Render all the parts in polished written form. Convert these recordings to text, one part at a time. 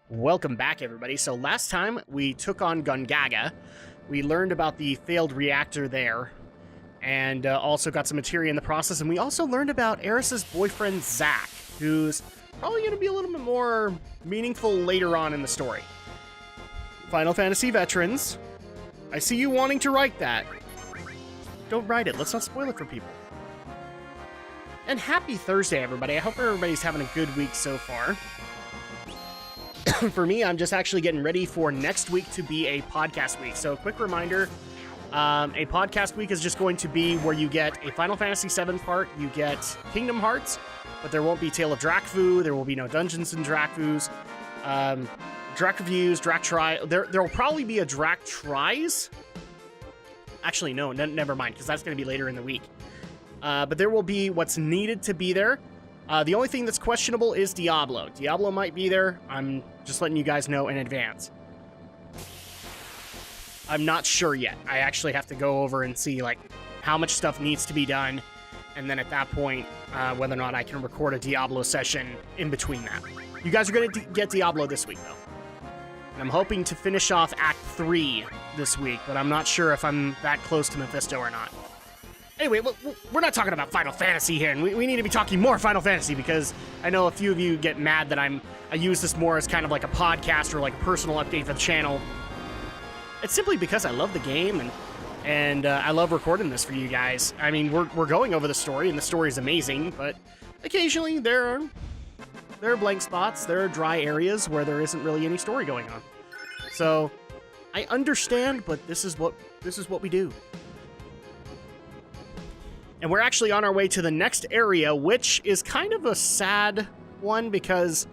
Welcome back, everybody. So last time we took on Gungaga. We learned about the failed reactor there, and also got some materia in the process, and we also learned about Eris's boyfriend, Zach, who's probably going to be a little bit more meaningful later on in the story. Final Fantasy veterans, I see you wanting to write that. Don't write it. Let's not spoil it for people. And happy Thursday, everybody. I hope everybody's having a good week so far. For me, I'm just actually getting ready for next week to be a podcast week. So, quick reminder, a podcast week is just going to be where you get a Final Fantasy VII part, you get Kingdom Hearts, but there won't be Tale of Drakfu, there will be no Dungeons and Drakfus, Drak Reviews, Drak Try. There will probably be a Drak Tries. Actually, no, never mind, because that's going to be later in the week. But there will be what's needed to be there. The only thing that's questionable is Diablo. Diablo might be there. I'm just letting you guys know in advance. I'm not sure yet. I actually have to go over and see like how much stuff needs to be done, and then at that point, whether or not I can record a Diablo session in between that. You guys are going to get Diablo this week, though. And I'm hoping to finish off Act 3 this week, but I'm not sure if I'm that close to Mephisto or not. Anyway, we're not talking about Final Fantasy here, and we need to be talking more Final Fantasy, because I know a few of you get mad that I use this more as kind of like a podcast or like a personal update for the channel. It's simply because I love the game, and I love recording this for you guys. I mean, we're going over the story, and the story is amazing, but occasionally there are blank spots, there are dry areas where there isn't really any story going on. So, I understand, but this is what we do. And we're actually on our way to the next area, which is kind of a sad one, because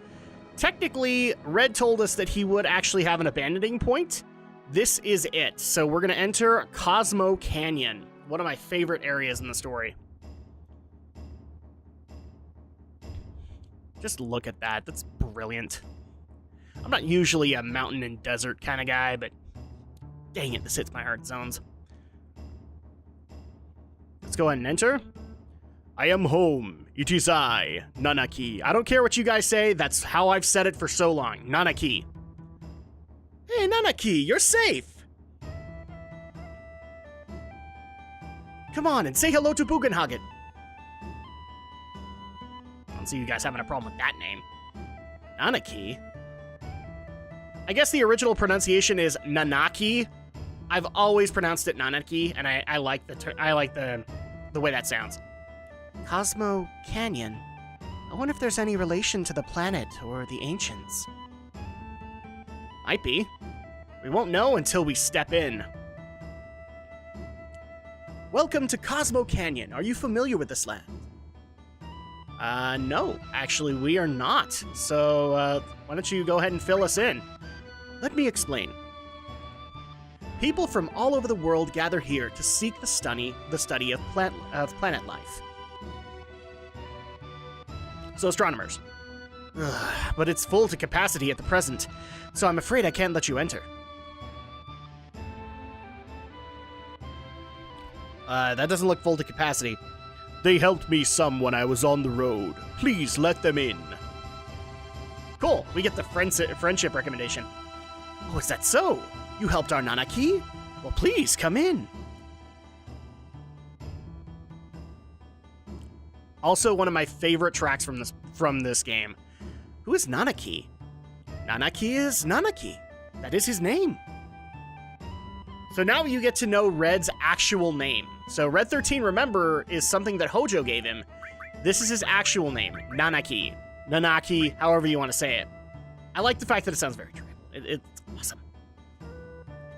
technically Red told us that he would actually have an abandoning point. This is it. So we're going to enter Cosmo Canyon, one of my favorite areas in the story. Just look at that. That's brilliant. I'm not usually a mountain and desert kind of guy, but dang it, this hits my heart zones. Let's go ahead and enter. I am home. It is I, Nanaki. I don't care what you guys say. That's how I've said it for so long. Nanaki. Hey, Nanaki, you're safe. Come on and say hello to Bugan Hagen. I don't see you guys having a problem with that name. Nanaki? I guess the original pronunciation is Nanaki. I've always pronounced it Nanaki, and I like the way that sounds. Cosmo Canyon. I wonder if there's any relation to the planet or the ancients. Might be. We won't know until we step in. Welcome to Cosmo Canyon. Are you familiar with this land? No. Actually, we are not. So, why don't you go ahead and fill us in? Let me explain. People from all over the world gather here to seek the study of planet life. So astronomers. But it's full to capacity at the present, so I'm afraid I can't let you enter. That doesn't look full to capacity. They helped me some when I was on the road. Please let them in. Cool, we get the friendship recommendation. Oh, is that so? You helped our Nanaki? Well, please, come in. Also, one of my favorite tracks from this game. Who is Nanaki? Nanaki is Nanaki. That is his name. So now you get to know Red's actual name. So Red 13, remember, is something that Hojo gave him. This is his actual name, Nanaki. Nanaki, however you want to say it. I like the fact that it sounds very true. It's awesome.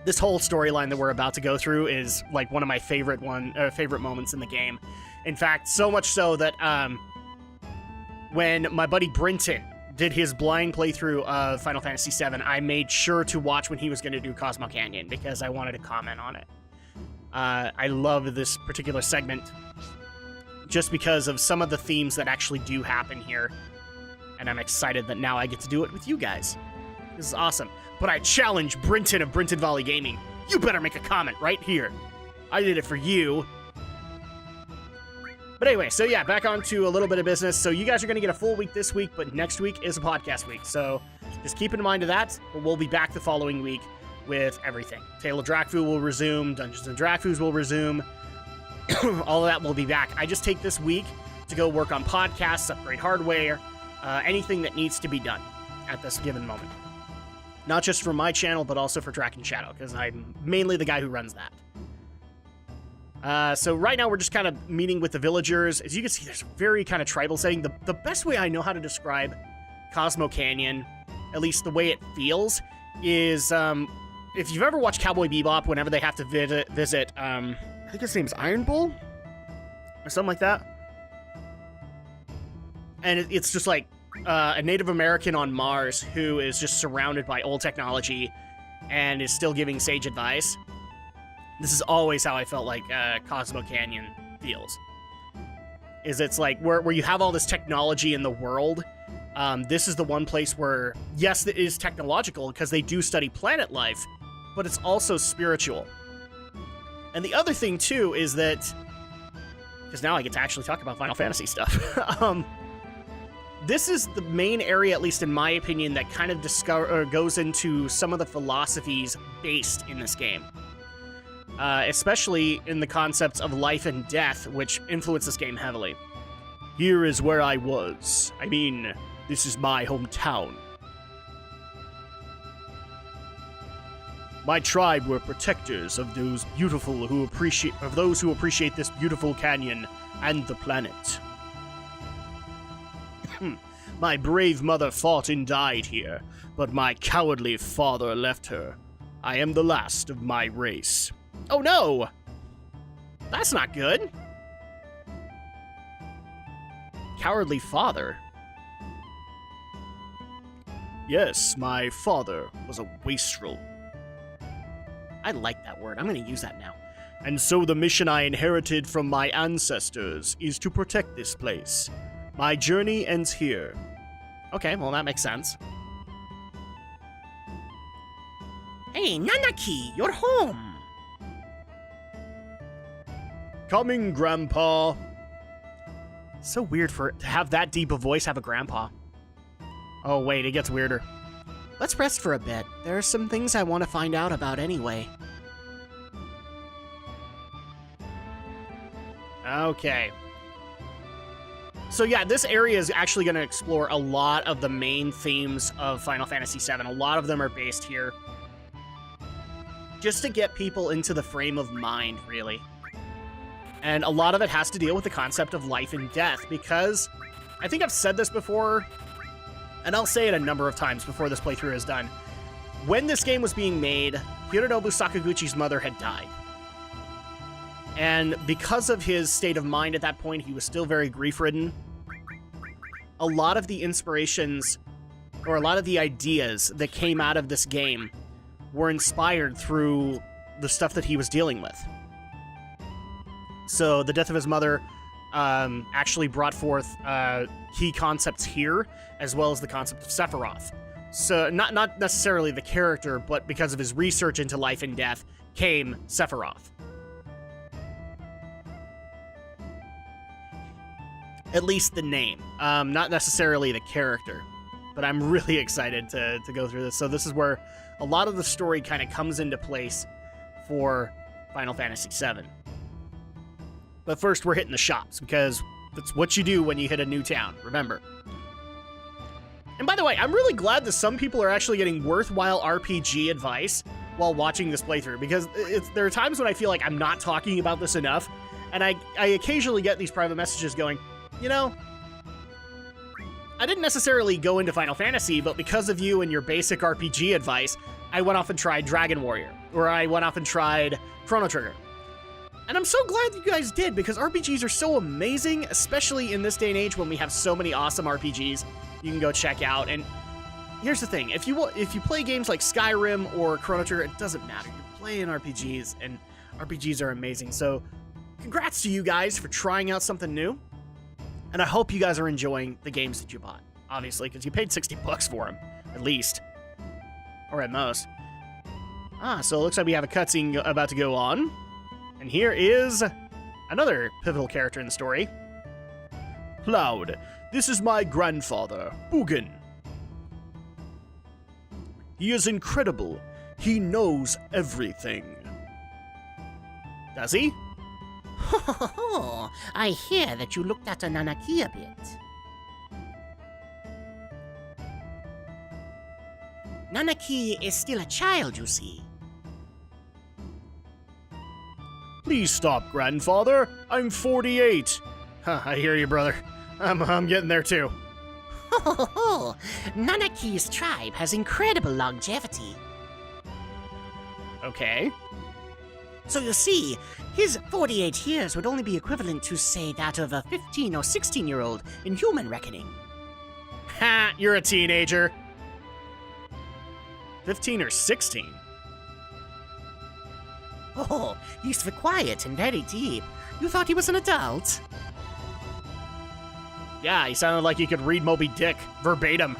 This whole storyline that we're about to go through is like one of my favorite moments in the game. In fact, so much so that when my buddy Brinton did his blind playthrough of Final Fantasy VII, I made sure to watch when he was going to do Cosmo Canyon because I wanted to comment on it. I love this particular segment just because of some of the themes that actually do happen here. And I'm excited that now I get to do it with you guys. This is awesome. But I challenge Brinton of Brinton Volley Gaming. You better make a comment right here. I did it for you. But anyway, so yeah, back on to a little bit of business. So you guys are going to get a full week this week, but next week is a podcast week. So just keep in mind of that, but we'll be back the following week with everything. Tale of Drakfu will resume, Dungeons and Drakfus will resume, all of that will be back. I just take this week to go work on podcasts, upgrade hardware, anything that needs to be done at this given moment. Not just for my channel, but also for Drak and Shadow, because I'm mainly the guy who runs that. So right now we're just kind of meeting with the villagers. As you can see, there's a very kind of tribal setting. The best way I know how to describe Cosmo Canyon, at least the way it feels, is if you've ever watched Cowboy Bebop, whenever they have to visit I think his name's Iron Bull? Or something like that. And it's just like a Native American on Mars who is just surrounded by old technology and is still giving sage advice. This is always how I felt like Cosmo Canyon feels. It's like where you have all this technology in the world. This is the one place where, yes, it is technological because they do study planet life, but it's also spiritual. And the other thing, too, is that, because now I get to actually talk about Final Fantasy stuff, this is the main area, at least in my opinion, that kind of goes into some of the philosophies based in this game. Especially in the concepts of life and death, which influence this game heavily. Here is where I was. I mean, this is my hometown. My tribe were protectors of those who appreciate this beautiful canyon and the planet. My brave mother fought and died here, but my cowardly father left her. I am the last of my race. Oh no! That's not good. Cowardly father? Yes, my father was a wastrel. I like that word. I'm going to use that now. And so the mission I inherited from my ancestors is to protect this place. My journey ends here. Okay, well, that makes sense. Hey, Nanaki, you're home. Coming, Grandpa. So weird to have that deep a voice have a grandpa. Oh, wait, it gets weirder. Let's rest for a bit. There are some things I want to find out about anyway. Okay. So yeah, this area is actually going to explore a lot of the main themes of Final Fantasy VII. A lot of them are based here. Just to get people into the frame of mind, really. And a lot of it has to deal with the concept of life and death, because I think I've said this before, and I'll say it a number of times before this playthrough is done. When this game was being made, Hironobu Sakaguchi's mother had died. And because of his state of mind at that point, he was still very grief-ridden. A lot of the inspirations, or a lot of the ideas that came out of this game were inspired through the stuff that he was dealing with. So the death of his mother actually brought forth key concepts here, as well as the concept of Sephiroth. So not necessarily the character, but because of his research into life and death came Sephiroth. At least the name, not necessarily the character. But I'm really excited to go through this. So this is where a lot of the story kind of comes into place for Final Fantasy VII. But first, we're hitting the shops, because that's what you do when you hit a new town, remember. And by the way, I'm really glad that some people are actually getting worthwhile RPG advice while watching this playthrough, because there are times when I feel like I'm not talking about this enough, and I occasionally get these private messages going, you know, I didn't necessarily go into Final Fantasy, but because of you and your basic RPG advice, I went off and tried Dragon Warrior, or I went off and tried Chrono Trigger. And I'm so glad you guys did, because RPGs are so amazing, especially in this day and age when we have so many awesome RPGs you can go check out. And here's the thing, if you play games like Skyrim or Chrono Trigger, it doesn't matter. You're playing RPGs, and RPGs are amazing. So congrats to you guys for trying out something new. And I hope you guys are enjoying the games that you bought, obviously, because you paid $60 for them, at least. Or at most. So it looks like we have a cutscene about to go on. And here is another pivotal character in the story. Cloud, this is my grandfather, Bugan. He is incredible. He knows everything. Does he? Ho ho ho ho! I hear that you looked at a Nanaki a bit. Nanaki is still a child, you see. Please stop, grandfather. I'm 48. Huh, I hear you, brother. I'm getting there too. Ho ho ho ho! Nanaki's tribe has incredible longevity. Okay. So you see, his 48 years would only be equivalent to, say, that of a 15 or 16-year-old in human reckoning. Ha, you're a teenager. 15 or 16? Oh, he's quiet and very deep. You thought he was an adult? Yeah, he sounded like he could read Moby Dick verbatim.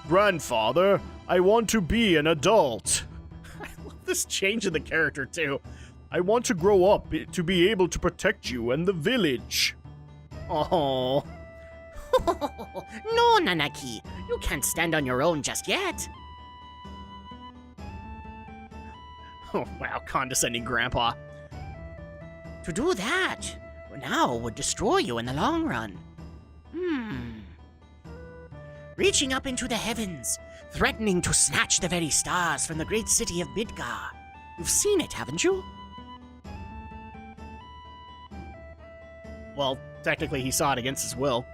Grandfather, I want to be an adult. I love this change in the character, too. I want to grow up to be able to protect you and the village. Oh. No, Nanaki. You can't stand on your own just yet. Oh, wow, condescending grandpa. To do that, now would destroy you in the long run. Reaching up into the heavens, threatening to snatch the very stars from the great city of Midgar. You've seen it, haven't you? Well, technically he saw it against his will.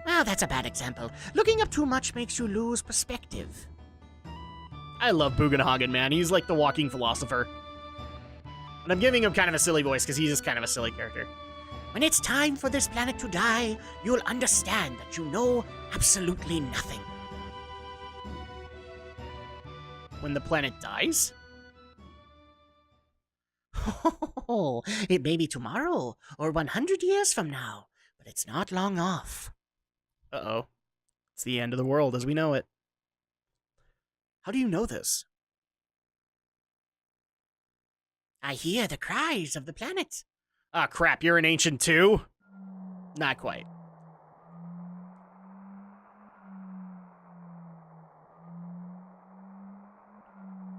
Well, that's a bad example. Looking up too much makes you lose perspective. I love Bugan Hagen, man. He's like the walking philosopher. And I'm giving him kind of a silly voice because he's just kind of a silly character. When it's time for this planet to die, you'll understand that you know absolutely nothing. When the planet dies? Oh, it may be tomorrow or 100 years from now, but it's not long off. Uh-oh. It's the end of the world as we know it. How do you know this? I hear the cries of the planet. Ah, crap, you're an ancient too? Not quite.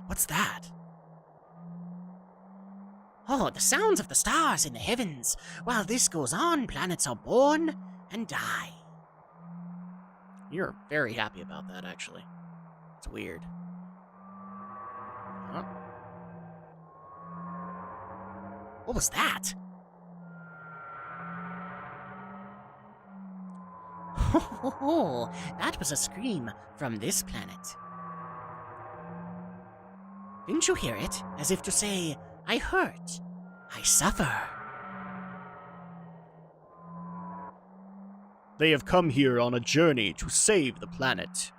What's that? Oh, the sounds of the stars in the heavens. While this goes on, planets are born and die. You're very happy about that, actually. It's weird. Huh? What was that? Oh, that was a scream from this planet. Didn't you hear it? As if to say, I hurt, I suffer. They have come here on a journey to save the planet.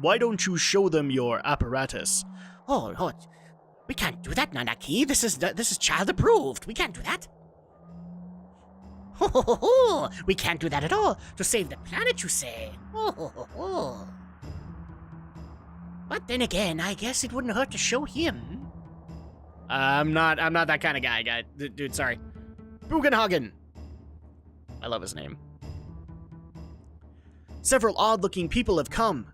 Why don't you show them your apparatus? Oh, we can't do that, Nanaki. This is child approved. We can't do that. We can't do that at all. To save the planet, you say? But then again, I guess it wouldn't hurt to show him. I'm not that kind of guy. Dude, sorry. Bugan Hagen. I love his name. Several odd-looking people have come.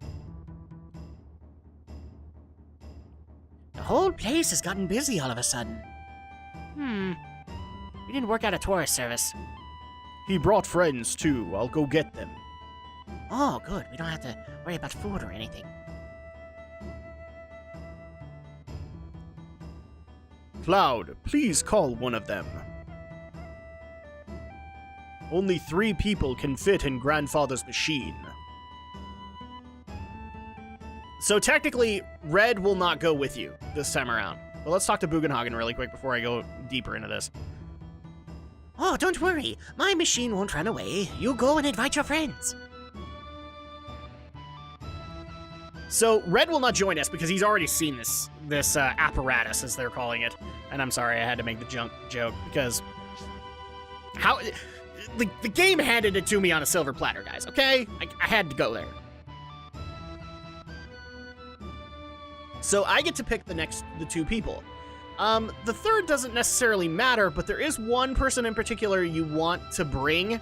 The whole place has gotten busy all of a sudden. We didn't work out a tourist service. He brought friends, too. I'll go get them. Oh, good. We don't have to worry about food or anything. Cloud, please call one of them. Only 3 people can fit in Grandfather's machine. So technically, Red will not go with you this time around. But let's talk to Bugan Hagen really quick before I go deeper into this. Oh, don't worry. My machine won't run away. You go and invite your friends. So Red will not join us because he's already seen this apparatus, as they're calling it. And I'm sorry, I had to make the joke because how the game handed it to me on a silver platter, guys. Okay, I had to go there. So I get to pick the 2 people. The third doesn't necessarily matter, but there is one person in particular you want to bring.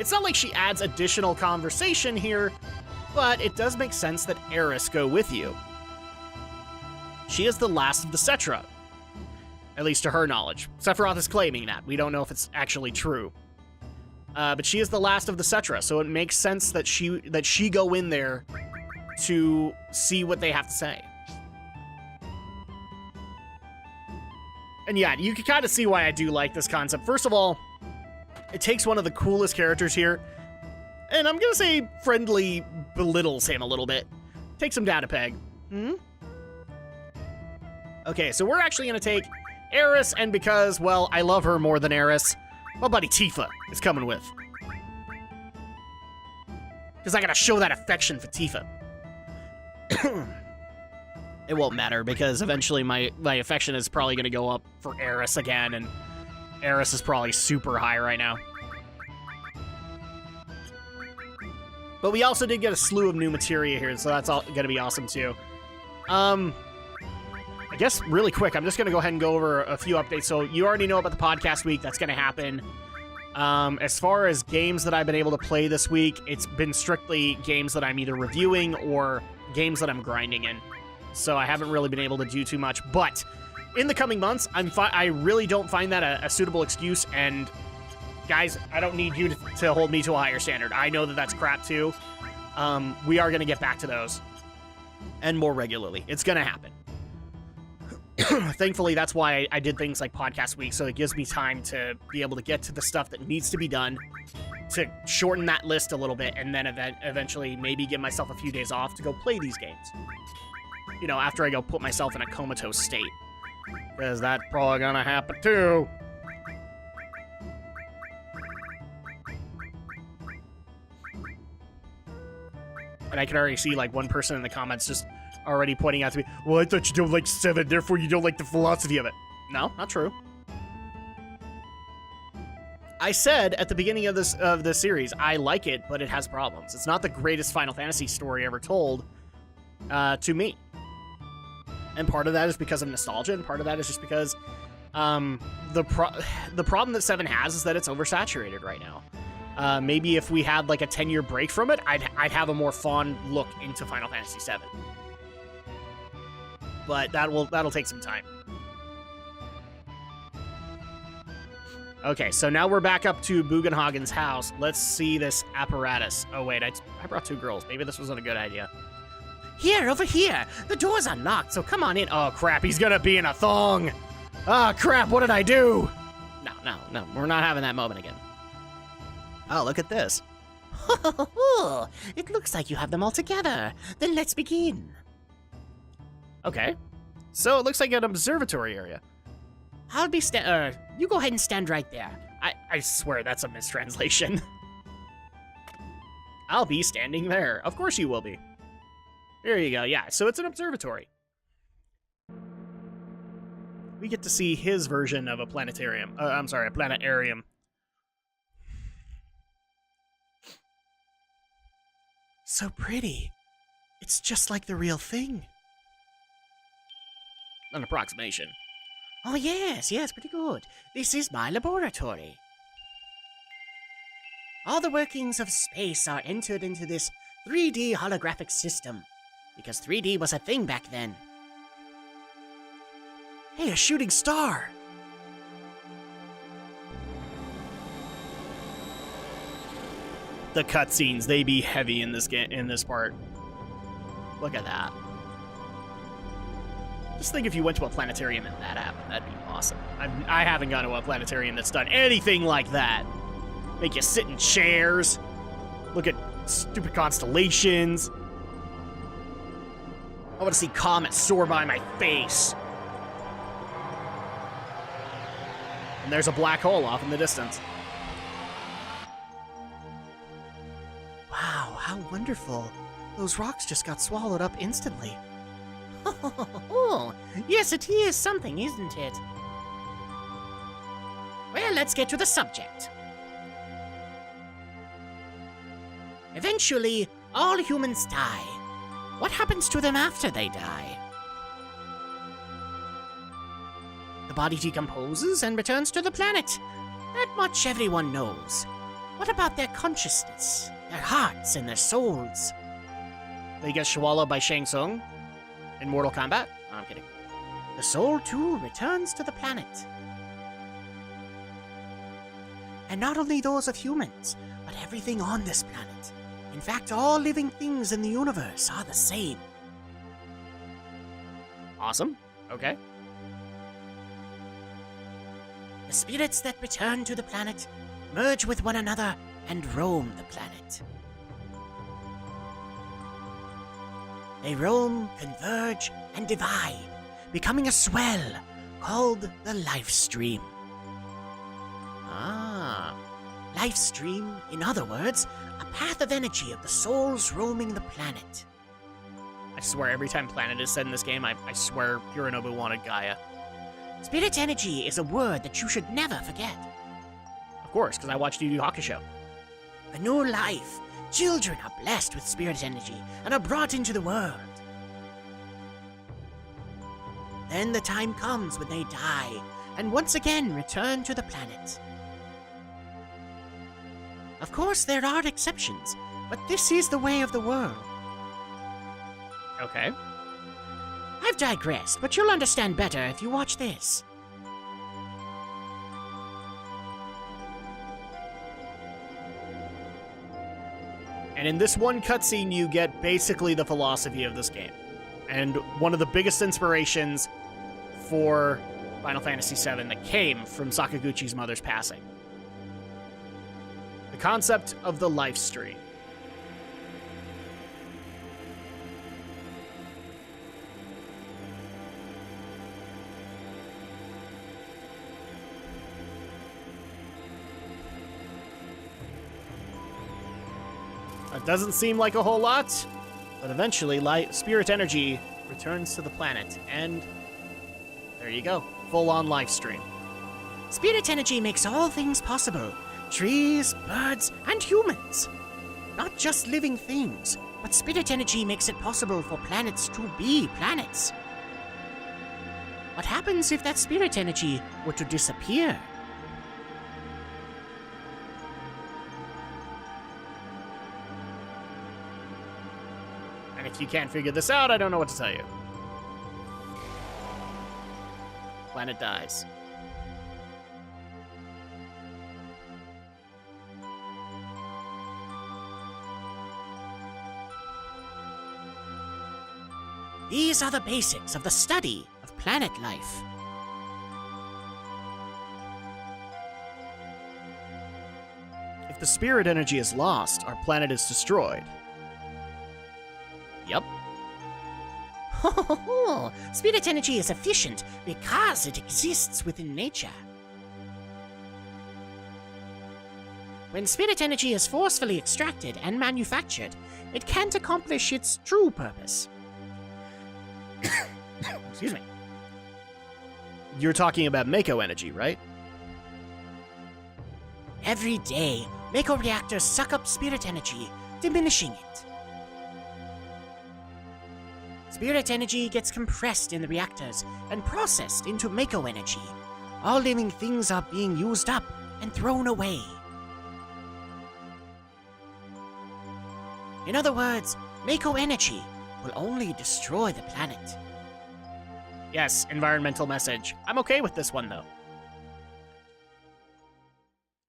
It's not like she adds additional conversation here, but it does make sense that Eris go with you. She is the last of the Cetra, at least to her knowledge. Sephiroth is claiming that. We don't know if it's actually true. But she is the last of the Cetra, so it makes sense that she go in there to see what they have to say. And yeah, you can kind of see why I do like this concept. First of all, it takes one of the coolest characters here, and I'm gonna say friendly belittles him a little bit. Takes him down a peg. Okay, so we're actually gonna take Eris, and because, well, I love her more than Eris, my buddy Tifa is coming with. Because I gotta show that affection for Tifa. It won't matter, because eventually my affection is probably gonna go up for Eris again, and Eris is probably super high right now. But we also did get a slew of new materia here, so that's all gonna be awesome too. I guess really quick, I'm just gonna go ahead and go over a few updates. So you already know about the podcast week, that's gonna happen. As far as games that I've been able to play this week, it's been strictly games that I'm either reviewing or games that I'm grinding in. So I haven't really been able to do too much, but in the coming months, I really don't find that a suitable excuse, and guys, I don't need you to hold me to a higher standard. I know that that's crap too. We are gonna get back to those, and more regularly. It's gonna happen. Thankfully, that's why I did things like Podcast Week, so it gives me time to be able to get to the stuff that needs to be done, to shorten that list a little bit, and then eventually maybe give myself a few days off to go play these games. You know, after I go put myself in a comatose state. Because that's probably gonna happen too. And I can already see, like, one person in the comments just already pointing out to me, well, I thought you don't like 7, therefore you don't like the philosophy of it. No, not true. I said at the beginning of this series, I like it, but it has problems. It's not the greatest Final Fantasy story ever told, to me. And part of that is because of nostalgia, and part of that is just because the problem that 7 has is that it's oversaturated right now. Maybe if we had like a 10-year break from it, I'd have a more fond look into Final Fantasy 7. But that'll take some time. Okay, so now we're back up to Bugan Hagen's house. Let's see this apparatus. Oh wait, I brought 2 girls. Maybe this wasn't a good idea. Here, over here. The door's unlocked, so come on in. Oh crap, he's gonna be in a thong. Ah crap, what did I do? No, we're not having that moment again. Oh, look at this. It looks like you have them all together. Then let's begin. Okay. So it looks like an observatory area. I'll be you go ahead and stand right there. I swear that's a mistranslation. I'll be standing there. Of course you will be. There you go, yeah. So it's an observatory. We get to see his version of a planetarium. I'm sorry, a planetarium. So pretty. It's just like the real thing. An approximation. Oh, yes, pretty good. This is my laboratory. All the workings of space are entered into this 3D holographic system, because 3D was a thing back then. Hey, a shooting star! The cutscenes, they be heavy in this part. Look at that. Just think if you went to a planetarium and that happened, that'd be awesome. I haven't gone to a planetarium that's done anything like that. Make you sit in chairs, look at stupid constellations. I want to see comets soar by my face. And there's a black hole off in the distance. Wow, how wonderful. Those rocks just got swallowed up instantly. Yes, it is something, isn't it? Well, let's get to the subject. Eventually, all humans die. What happens to them after they die? The body decomposes and returns to the planet. That much everyone knows. What about their consciousness, their hearts, and their souls? they get swallowed by Shang Tsung in Mortal Kombat. Oh, I'm kidding. The soul, too, returns to the planet. And not only those of humans, but everything on this planet. In fact, all living things in the universe are the same. Awesome. Okay. The spirits that return to the planet merge with one another and roam the planet. They roam, converge, and divide, becoming a swell called the life stream. Ah, life stream, in other words, a path of energy of the souls roaming the planet. I swear, every time planet is said in this game, I swear Hironobu wanted Gaia. Spirit energy is a word that you should never forget. Of course, because I watched Yu Yu Hakusho. A new life. Children are blessed with spirit energy and are brought into the world. Then the time comes when they die and once again return to the planet. Of course, there are exceptions, but this is the way of the world. Okay. I've digressed, but you'll understand better if you watch this. And in this one cutscene, you get basically the philosophy of this game. And one of the biggest inspirations for Final Fantasy VII that came from Sakaguchi's mother's passing. The concept of the life stream. It doesn't seem like a whole lot, but eventually spirit energy returns to the planet, and there you go. Full-on life stream. Spirit energy makes all things possible. Trees, birds, and humans. Not just living things, but spirit energy makes it possible for planets to be planets. What happens if that spirit energy were to disappear? And if you can't figure this out, I don't know what to tell you. Planet dies. These are the basics of the study of planet life. If the spirit energy is lost, our planet is destroyed. Yep. Spirit energy is efficient because it exists within nature. When spirit energy is forcefully extracted and manufactured, it can't accomplish its true purpose. Excuse me. You're talking about Mako energy, right? Every day, Mako reactors suck up spirit energy, diminishing it. Spirit energy gets compressed in the reactors and processed into Mako energy. All living things are being used up and thrown away. In other words, Mako energy will only destroy the planet. Yes, environmental message. I'm okay with this one, though.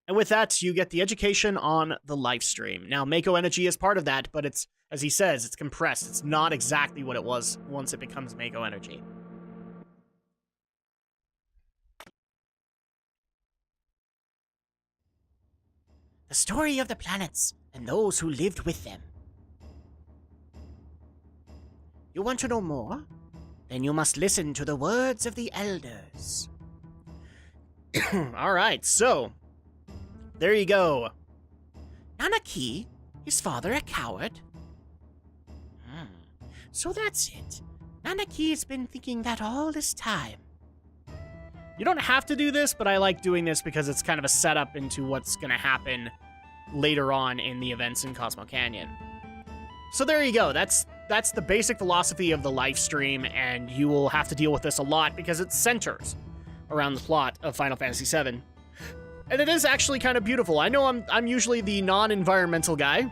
And with that, you get the education on the life stream. Now, Mako energy is part of that, but it's, as he says, it's compressed. It's not exactly what it was once it becomes Mako energy. The story of the planets and those who lived with them. You want to know more? Then you must listen to the words of the elders. Alright, so there you go. Nanaki, his father a coward? So that's it. Nanaki's been thinking that all this time. You don't have to do this, but I like doing this because it's kind of a setup into what's going to happen later on in the events in Cosmo Canyon. So there you go. That's the basic philosophy of the life stream, and you will have to deal with this a lot because it centers around the plot of Final Fantasy VII. And it is actually kind of beautiful. I know I'm usually the non-environmental guy,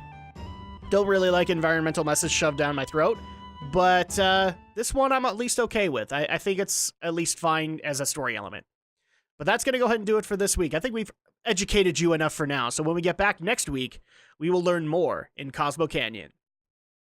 Don't really like environmental messes shoved down my throat, but this one I'm at least okay with. I think it's at least fine as a story element. But that's going to go ahead and do it for this week. I think we've educated you enough for now, so when we get back next week, we will learn more in Cosmo Canyon.